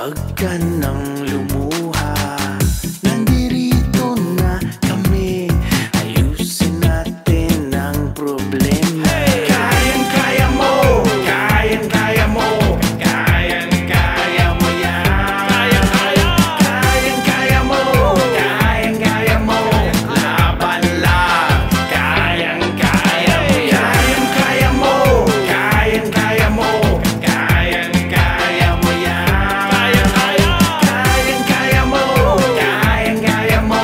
Huwag ka nang lumuha, nandirito na kami. Ayusin natin ang problema. Kayang-kaya mo, kayang-kaya mo, kayang-kaya mo yan. Kayang-kaya mo, kayang-kaya mo, laban lang. Kayang-kaya mo yan. Kayang-kaya mo, kayang-kaya mo, kayang-kaya mo yan. Kayang-kaya mo, kayang-kaya mo,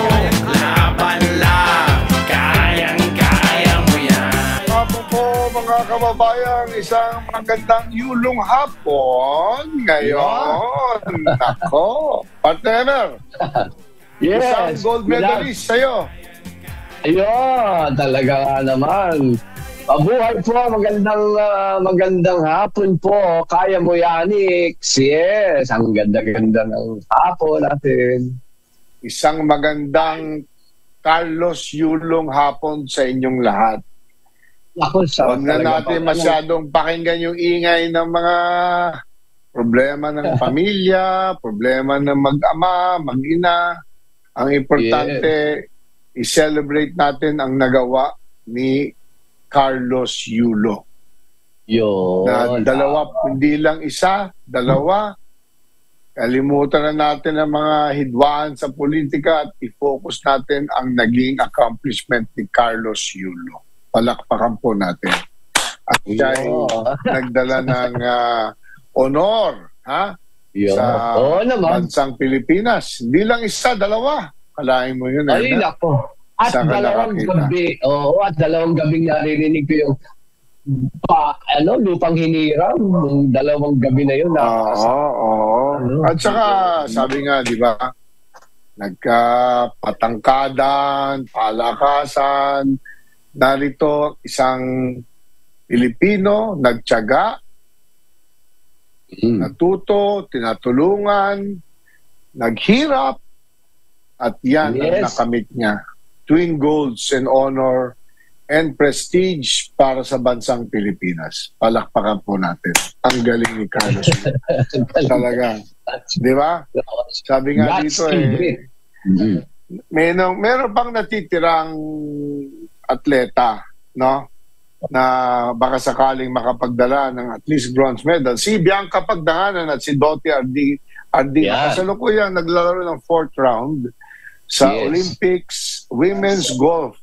laban lang. Kayang-kaya mo yan. Hapon po mga kababayan, isang magandang yulong hapon ngayon. Nako, partner, isang Yes. gold medalist sa'yo. Ayun, talaga nga naman. Mabuhay po, magandang hapon po. Kaya mo yan, Ix. Yes, ang ganda-ganda ng hapon natin. Isang magandang Carlos Yulong hapon sa inyong lahat. Ako, Huwag na natin masyadong pakinggan yung ingay ng mga problema ng pamilya, problema ng mag-ama, mag-ina. Ang importante, i-celebrate natin ang nagawa ni Carlos Yulo. Yun. Na dalawa, hindi lang isa, dalawa. Kalimutan na natin ang mga hidwaan sa politika at i-focus natin ang naging accomplishment ni Carlos Yulo. Palakpakan po natin. At siya ay nagdala ng honor Yun. sa Oo naman. bansang Pilipinas. Hindi lang isa, dalawa. Kalahin mo yun. Ay, Edna. nako. At Saan ka dalawang nakakita? gabi. Oo, at dalawang gabing naririnig ko yung lupang hiniram. Yung dalawang gabi na yun. Oo. At saka, sabi nga, di ba, nagkapatangkadan, palakasan, narito isang Pilipino, nagtiyaga, natuto, tinatulungan, naghirap, at yan ang nakamit niya. Twin golds and honor and prestige para sa bansang Pilipinas. Palakpakan po natin. Ang galing ni Carlos. Talaga. Di ba? Sabi nga dito meron pang natitirang atleta, no? Na baka sakaling makapagdala ng at least bronze medal. Si Bianca Pagdanganan at si Dottie Ardina. Kasalukuyang naglalaro ng 4th round sa Olympics Women's Golf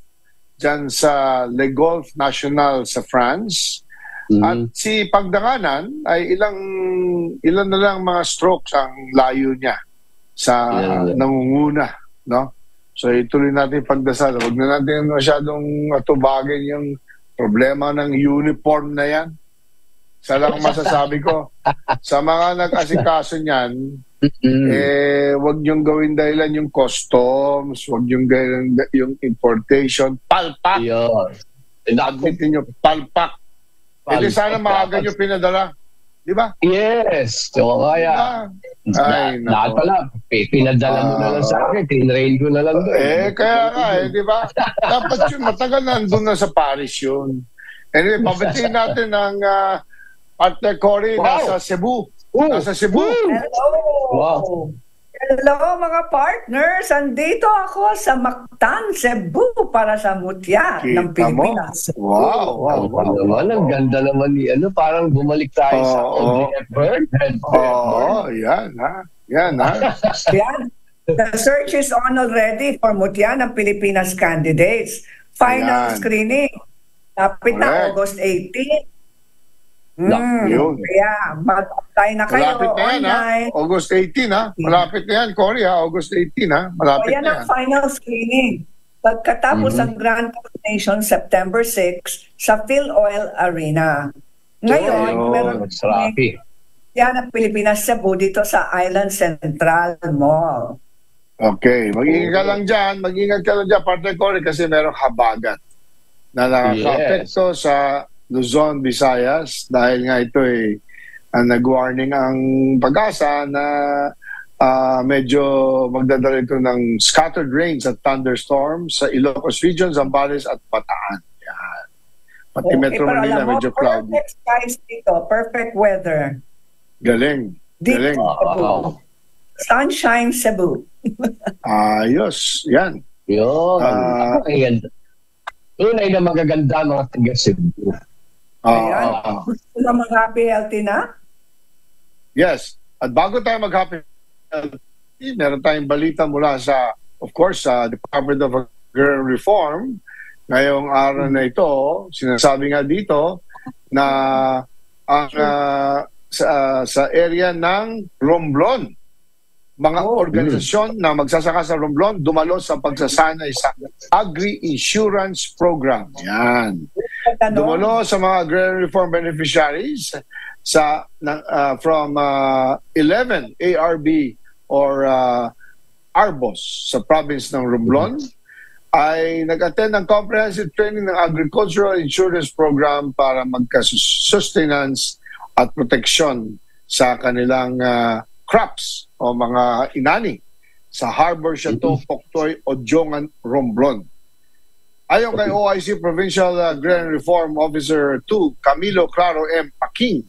dyan sa Le Golf National sa France. At si Pagdanganan ay ilan na lang mga strokes ang layo niya sa nangunguna, no? So ituloy natin pagdasal. Huwag na natin masyadong atubagin yung problema ng uniform na yan. Isa lang masasabi ko, sa mga nag-asikaso niyan, huwag niyong gawin dahilan yung customs, huwag niyong gawin yung importation, palpak. Admitin niyo, palpak. Hindi sana maaga niyo pinadala. Di ba? Yes. So, kaya, lahat pala, pinadala mo na lang sa akin, tinrain ko na lang doon. Kaya nga, di ba? Dapat yun, matagal nandun na sa Paris yun. Anyway, pabatiin natin ang partner Cory, nasa Cebu. Nasa Cebu. Hello! Wow. Hello mga partners! Andito ako sa Mactan, Cebu para sa Mutya ng Pilipinas. Wow. Naman, ang ganda naman ni parang bumalik tayo sa old effort. Yan ha. Yan. The search is on already for Mutya ng Pilipinas candidates. Final screening. Lapit na August 18. Kaya mag-apply na kayo online. August 18 ha. Malapit na yan, Cory ha. August 18 ha. Malapit na yan. Ang final screening. Pagkatapos ang Grand Coronation September 6 sa PhilOil Arena. Ngayon, meron yan ang Pilipinas Cebu dito sa Island Central Mall. Okay. Mag-ingat ka lang dyan, partner Cory, kasi merong habagat na nakaka-apekto sa Luzon, Visayas, dahil nga ito nag-warning ang Pag-asa na medyo magdadala ito ng scattered rains at thunderstorms sa Ilocos Region, Zambales at Bataan. Yan. Pati Metro Manila medyo cloudy. Perfect skies dito, perfect weather. Galing. Dito, Sunshine Cebu. Ayos. Yan. Yun. Ayan. Tunay na magaganda mga taga Cebu. Ayan. Gusto na mag-happy healthy na? Yes. At bago tayo mag-happy healthy, meron tayong balita mula sa, of course, sa Department of Agrarian Reform. Ngayong araw na ito, sinasabi nga dito na ang sa area ng Romblon, mga organisasyon na magsasaka sa Romblon dumalo sa pagsasanay sa Agri-Insurance Program. Yan. Dumalo sa mga Agrarian Reform beneficiaries from 11 ARB or ARBOS sa province ng Romblon ay nag-attend ng comprehensive training ng Agricultural Insurance Program para magka-sustenance at proteksyon sa kanilang crops o mga inani sa Harbor Chateau, Poktoy, Odjongan, Romblon. Ayon kay OIC Provincial Agrarian Reform Officer 2, Camilo Claro M. Paking,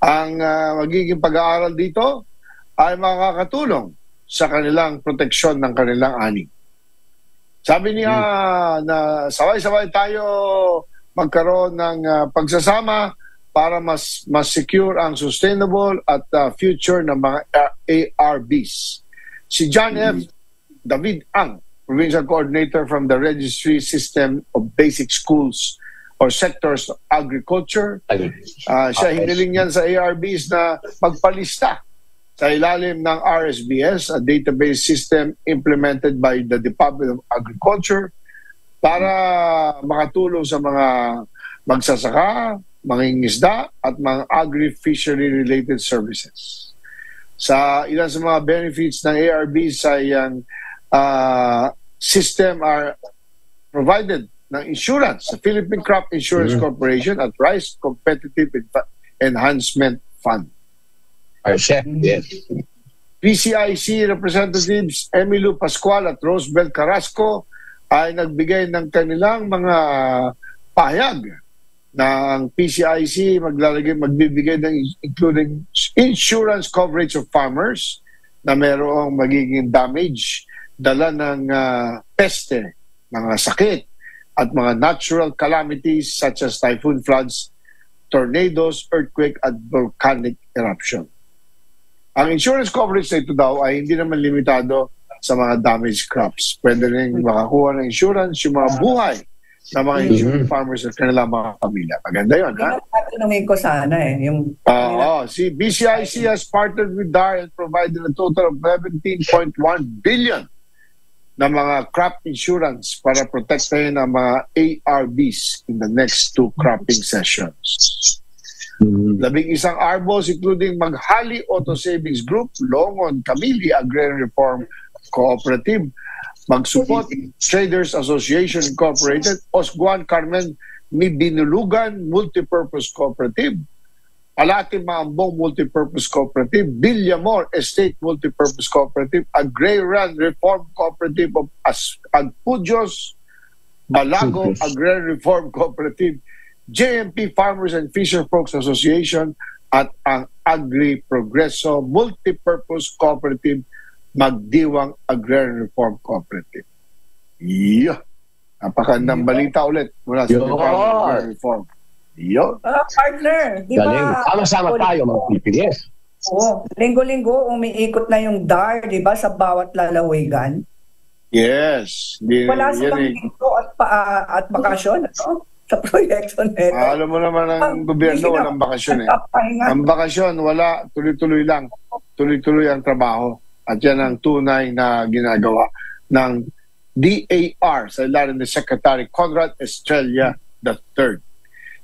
ang magiging pag-aaral dito ay makakatulong sa kanilang proteksyon ng kanilang ani. Sabi niya na sabay-sabay tayo magkaroon ng pagsasama para mas secure ang sustainable at future ng mga ARBs. Si John F. David Ang, Provincial Coordinator from the Registry System of Basic Schools or Sectors of Agriculture, siya hiniling yan sa ARBs na magpalista sa ilalim ng RSBS, a database system implemented by the Department of Agriculture para makatulong sa mga magsasaka, mangingisda at mga agri-fishery related services. Sa ilan sa mga benefits ng ARBs ay ang system are provided ng insurance sa Philippine Crop Insurance Corporation at Rice Competitive Enhancement Fund. Yes. PCIC representatives Emilio Pascual at Rosebel Carrasco ay nagbigay ng kanilang mga pahayag na ang PCIC magbibigay ng including insurance coverage of farmers na mayroong magiging damage dala ng peste, mga sakit at mga natural calamities such as typhoon floods, tornadoes, earthquake at volcanic eruption. Ang insurance coverage na ito daw ay hindi naman limitado sa mga damaged crops. Pwede rin makakuha ng insurance yung mga buhay na mga insured farmers at kanilang mga pamilya. Maganda yun, ha? Tatanungin ko sana yung... Si BCIC has partnered with DAR and provided a total of 17.1 billion na mga crop insurance para protektahin ang mga ARBs in the next 2 cropping sessions. 11 ARBOs including Maghali Auto Savings Group, Longon Camili Agrarian Reform Cooperative, Magsupot Traders Association Incorporated, Osguan Carmen Mibinulugan Multipurpose Cooperative, Alati Maambong Multipurpose Cooperative, Villamor Estate Multipurpose Cooperative, Agrarian Reform Cooperative of Agpujos, Balago Agrarian Reform Cooperative, JMP Farmers and Fisher Folks Association at ang Agri Progreso Multipurpose Cooperative, Magdiwang Agrarian Reform Cooperative. Napakandang balita ulit mula sa Department of Agrarian Reform. Partner, di ba? Sama-sama tayo mga Pilipinas. Oo, linggo-linggo umiikot na yung DAR, di ba, sa bawat lalawigan. Yes. Wala silang linggo at bakasyon, no? Sa proyekto nito. Alam mo naman ang gobyerno, walang bakasyon eh. Ang bakasyon, wala, tuloy-tuloy lang. Tuloy-tuloy ang trabaho. At yan ang tunay na ginagawa ng DAR sa ilalim ni Secretary Conrad Estrella III.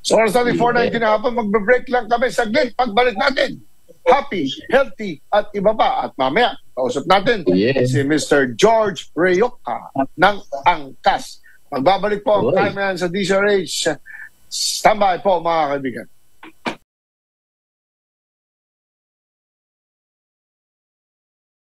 So, oras natin 4:19 na hapon, magbe-break lang kami saglit. Pagbalik natin, happy, healthy, at iba pa. At mamaya, kausap natin si Mr. George Reyoka ng Angkas. Magbabalik po ang time yan sa DZRH. Standby po mga kaibigan.